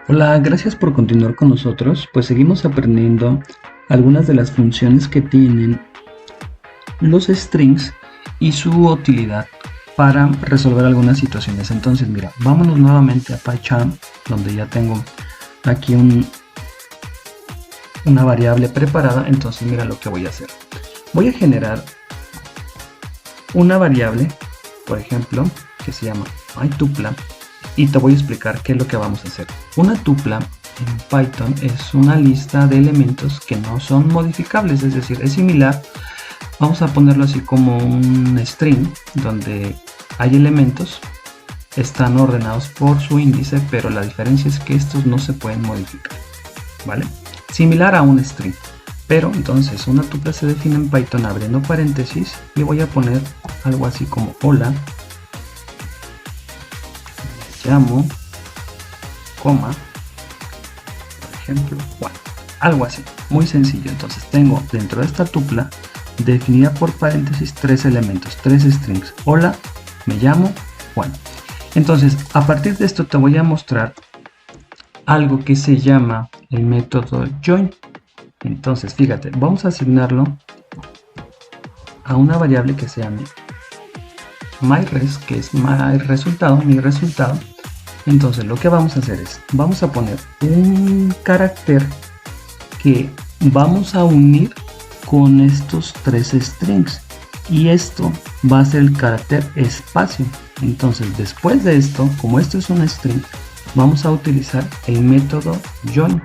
Hola, gracias por continuar con nosotros. Pues seguimos aprendiendo algunas de las funciones que tienen los strings y su utilidad para resolver algunas situaciones. Entonces, mira, vámonos nuevamente a PyCharm, donde ya tengo aquí una variable preparada. Entonces, mira lo que voy a hacer. Voy a generar una variable, por ejemplo, que se llama myTupla, y te voy a explicar qué es lo que vamos a hacer. Una tupla en Python es una lista de elementos que no son modificables, es decir, es similar. Vamos a ponerlo así como un string donde hay elementos, están ordenados por su índice, pero la diferencia es que estos no se pueden modificar, ¿vale? Similar a un string. Pero entonces una tupla se define en Python abriendo paréntesis y voy a poner algo así como hola, llamo, coma, por ejemplo, Juan. Algo así, muy sencillo. Entonces tengo dentro de esta tupla definida por paréntesis tres elementos, tres strings. Hola, me llamo Juan. Entonces, a partir de esto te voy a mostrar algo que se llama el método join. Entonces, fíjate, vamos a asignarlo a una variable que se llame myRes, que es mi resultado. Entonces lo que vamos a hacer es, vamos a poner un carácter que vamos a unir con estos tres strings, y esto va a ser el carácter espacio. Entonces después de esto, como esto es un string, vamos a utilizar el método join,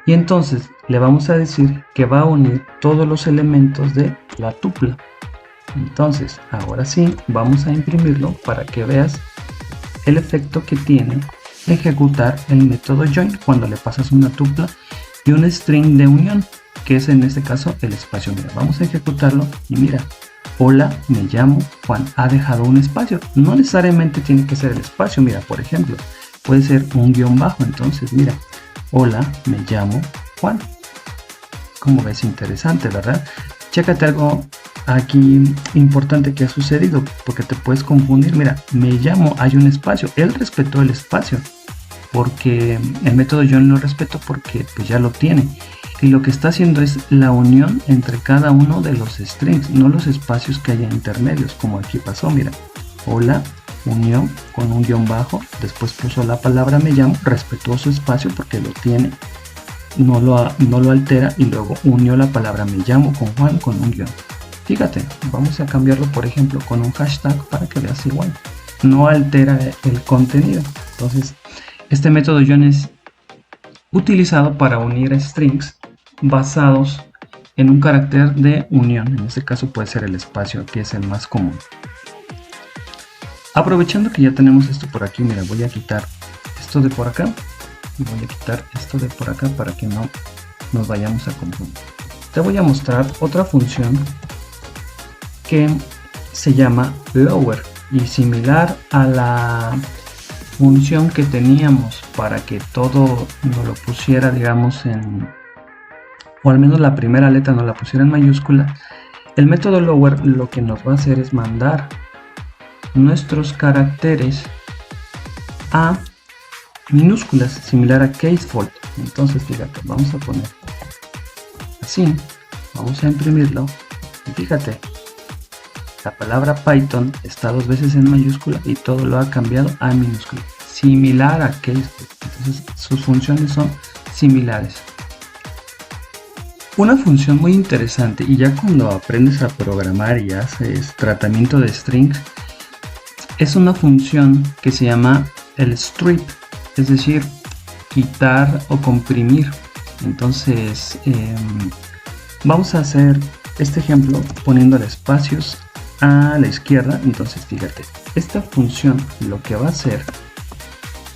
y entonces le vamos a decir que va a unir todos los elementos de la tupla. Entonces ahora sí, vamos a imprimirlo para que veas el efecto que tiene ejecutar el método join cuando le pasas una tupla y un string de unión, que es en este caso el espacio. Mira, vamos a ejecutarlo y mira, hola, me llamo Juan, ha dejado un espacio. No necesariamente tiene que ser el espacio, mira, por ejemplo, puede ser un guión bajo. Entonces mira, hola, me llamo Juan. Como ves, interesante, ¿verdad? Chécate algo aquí importante que ha sucedido, porque te puedes confundir. Mira, me llamo, hay un espacio, él respetó el espacio, porque el método join lo respetó porque pues ya lo tiene, y lo que está haciendo es la unión entre cada uno de los strings, no los espacios que haya intermedios, como aquí pasó. Mira, hola, unión con un guión bajo, después puso la palabra me llamo, respetó su espacio porque lo tiene, no lo altera, y luego unió la palabra me llamo con Juan con un guión. Fíjate, vamos a cambiarlo por ejemplo con un hashtag para que veas igual, no altera el contenido. Entonces este método join es utilizado para unir strings basados en un carácter de unión. En este caso puede ser el espacio, que es el más común. Aprovechando que ya tenemos esto por aquí, mira, voy a quitar esto de por acá y voy a quitar esto de por acá para que no nos vayamos a confundir. Te voy a mostrar otra función que se llama lower, y similar a la función que teníamos para que todo nos lo pusiera, digamos, o al menos la primera letra nos la pusiera en mayúscula, el método lower lo que nos va a hacer es mandar nuestros caracteres a minúsculas, similar a casefold. Entonces fíjate, vamos a poner así, vamos a imprimirlo y fíjate, la palabra Python está dos veces en mayúscula y todo lo ha cambiado a minúscula, similar a casefold. Entonces sus funciones son similares. Una función muy interesante, y ya cuando aprendes a programar y haces tratamiento de strings, es una función que se llama el strip, es decir, quitar o comprimir. Entonces vamos a hacer este ejemplo poniéndole espacios a la izquierda. Entonces fíjate, esta función lo que va a hacer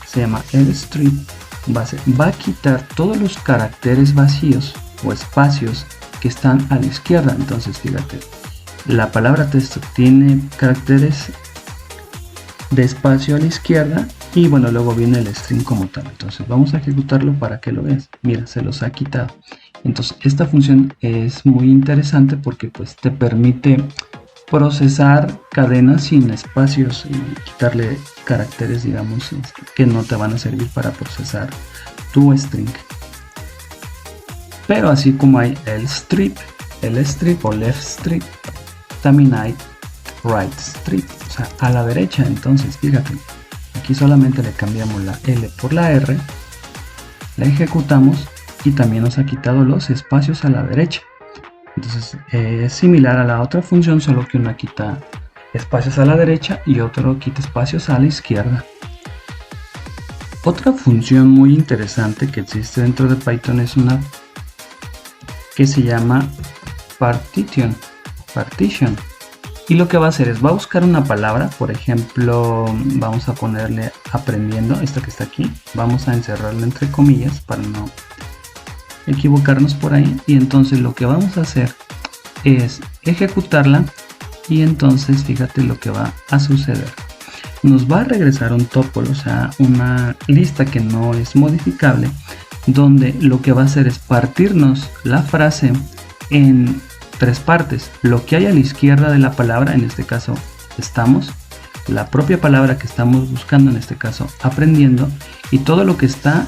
se llama el strip, va a quitar todos los caracteres vacíos o espacios que están a la izquierda. Entonces fíjate, la palabra texto tiene caracteres de espacio a la izquierda, y bueno, luego viene el string como tal. Entonces vamos a ejecutarlo para que lo veas. Mira, se los ha quitado. Entonces esta función es muy interesante porque pues te permite procesar cadenas sin espacios y quitarle caracteres, digamos, que no te van a servir para procesar tu string. Pero así como hay el strip o left strip, también hay right strip, o sea, a la derecha. Entonces fíjate, aquí solamente le cambiamos la L por la R, la ejecutamos y también nos ha quitado los espacios a la derecha. Entonces es similar a la otra función, solo que una quita espacios a la derecha y otro quita espacios a la izquierda. Otra función muy interesante que existe dentro de Python es una que se llama partition. Y lo que va a hacer es, va a buscar una palabra, por ejemplo, vamos a ponerle aprendiendo, esta que está aquí, vamos a encerrarla entre comillas para no equivocarnos por ahí, y entonces lo que vamos a hacer es ejecutarla y entonces fíjate lo que va a suceder. Nos va a regresar un tuple, o sea, una lista que no es modificable, donde lo que va a hacer es partirnos la frase en tres partes. Lo que hay a la izquierda de la palabra, en este caso estamos, la propia palabra que estamos buscando, en este caso aprendiendo, y todo lo que está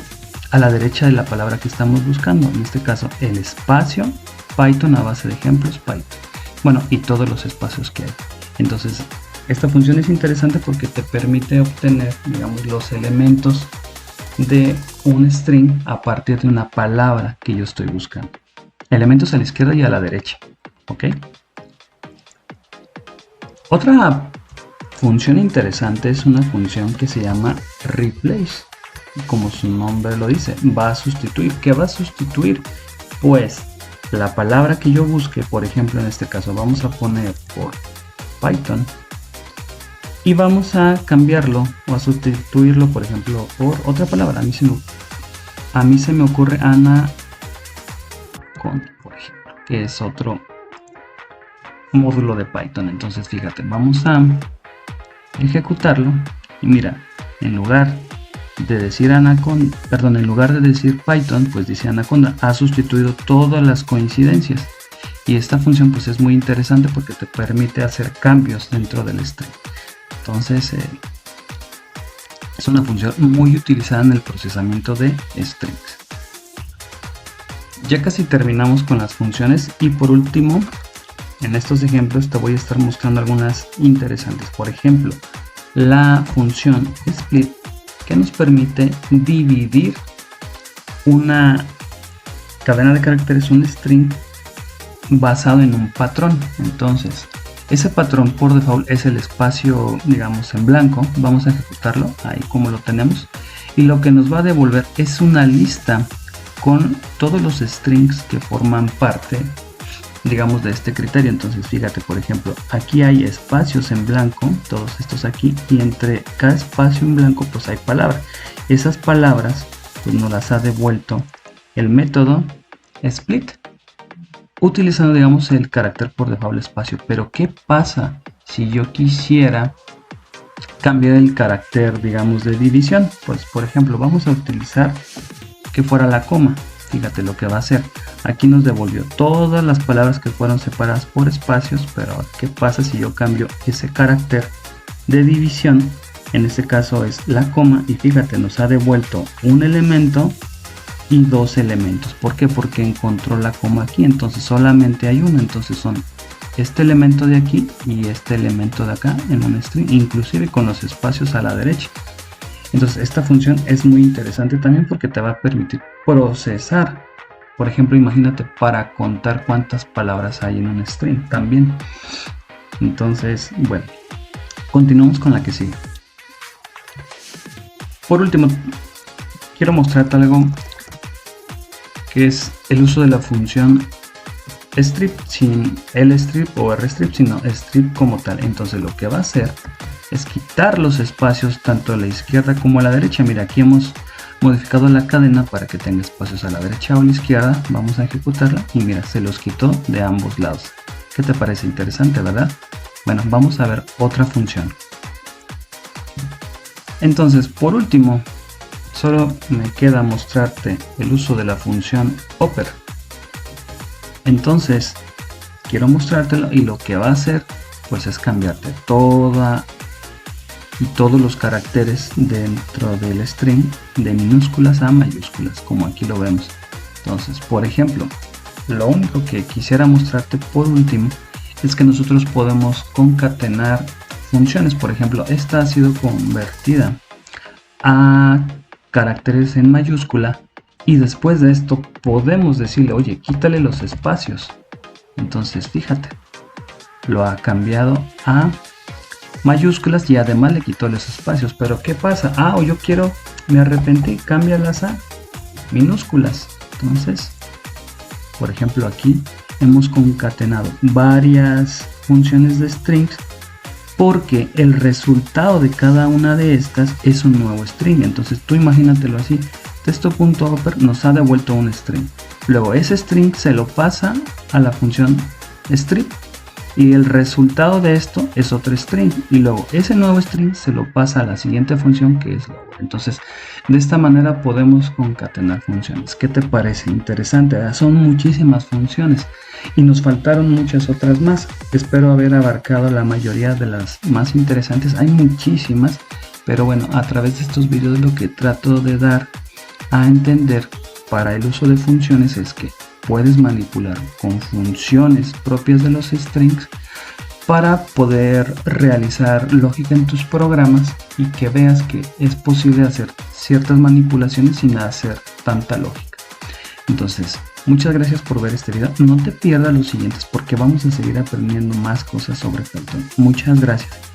a la derecha de la palabra que estamos buscando, en este caso el espacio Python a base de ejemplos Python. Bueno, y todos los espacios que hay. Entonces esta función es interesante porque te permite obtener, digamos, los elementos de un string a partir de una palabra que yo estoy buscando. Elementos a la izquierda y a la derecha. ¿Ok? Otra función interesante es una función que se llama replace. Como su nombre lo dice, va a sustituir. ¿Qué va a sustituir? Pues la palabra que yo busque, por ejemplo, en este caso vamos a poner por Python y vamos a cambiarlo o a sustituirlo, por ejemplo, por otra palabra. A mí se me ocurre Anaconda, por ejemplo, que es otro módulo de Python. Entonces fíjate, vamos a ejecutarlo y mira, en lugar de decir Anaconda, perdón, en lugar de decir Python, pues dice Anaconda, ha sustituido todas las coincidencias. Y esta función pues es muy interesante porque te permite hacer cambios dentro del string. Entonces es una función muy utilizada en el procesamiento de strings. Ya casi terminamos con las funciones y por último, en estos ejemplos te voy a estar mostrando algunas interesantes. Por ejemplo, la función split, que nos permite dividir una cadena de caracteres, un string, basado en un patrón. Entonces ese patrón por default es el espacio, digamos, en blanco. Vamos a ejecutarlo ahí como lo tenemos y lo que nos va a devolver es una lista con todos los strings que forman parte, digamos, de este criterio. Entonces fíjate, por ejemplo, aquí hay espacios en blanco, todos estos aquí, y entre cada espacio en blanco pues hay palabras. Esas palabras pues nos las ha devuelto el método split, utilizando, digamos, el carácter por default espacio. Pero ¿qué pasa si yo quisiera cambiar el carácter, digamos, de división? Pues por ejemplo vamos a utilizar que fuera la coma. Fíjate lo que va a hacer. Aquí nos devolvió todas las palabras que fueron separadas por espacios, pero ¿qué pasa si yo cambio ese carácter de división? En este caso es la coma y fíjate, nos ha devuelto un elemento y dos elementos. ¿Por qué? Porque encontró la coma aquí, entonces solamente hay uno. Entonces son este elemento de aquí y este elemento de acá en un string, inclusive con los espacios a la derecha. Entonces esta función es muy interesante también porque te va a permitir procesar, por ejemplo, imagínate, para contar cuántas palabras hay en un string también. Entonces, bueno, continuamos con la que sigue. Por último, quiero mostrarte algo que es el uso de la función strip, sin lstrip o rstrip, sino strip como tal. Entonces lo que va a hacer es quitar los espacios tanto a la izquierda como a la derecha. Mira, aquí hemos modificado la cadena para que tenga espacios a la derecha o a la izquierda. Vamos a ejecutarla y mira, se los quitó de ambos lados. ¿Qué te parece? Interesante, ¿verdad? Bueno, vamos a ver otra función. Entonces, por último, solo me queda mostrarte el uso de la función upper. Entonces quiero mostrártelo y lo que va a hacer pues es cambiarte todos los caracteres dentro del string de minúsculas a mayúsculas, como aquí lo vemos. Entonces, por ejemplo, lo único que quisiera mostrarte por último es que nosotros podemos concatenar funciones. Por ejemplo, esta ha sido convertida a caracteres en mayúscula y después de esto podemos decirle, oye, quítale los espacios. Entonces, fíjate, lo ha cambiado a mayúsculas y además le quitó los espacios. Pero ¿qué pasa? O yo quiero, me arrepentí, cámbialas a minúsculas. Entonces, por ejemplo, aquí hemos concatenado varias funciones de strings porque el resultado de cada una de estas es un nuevo string. Entonces tú imagínatelo así, texto.upper nos ha devuelto un string, luego ese string se lo pasa a la función strip y el resultado de esto es otro string y luego ese nuevo string se lo pasa a la siguiente función que es lower. Entonces de esta manera podemos concatenar funciones. ¿Qué te parece? Interesante, son muchísimas funciones y nos faltaron muchas otras más. Espero haber abarcado la mayoría de las más interesantes. Hay muchísimas, pero bueno, a través de estos videos lo que trato de dar a entender para el uso de funciones es que puedes manipular con funciones propias de los strings para poder realizar lógica en tus programas y que veas que es posible hacer ciertas manipulaciones sin hacer tanta lógica. Entonces, muchas gracias por ver este video. No te pierdas los siguientes porque vamos a seguir aprendiendo más cosas sobre Python. Muchas gracias.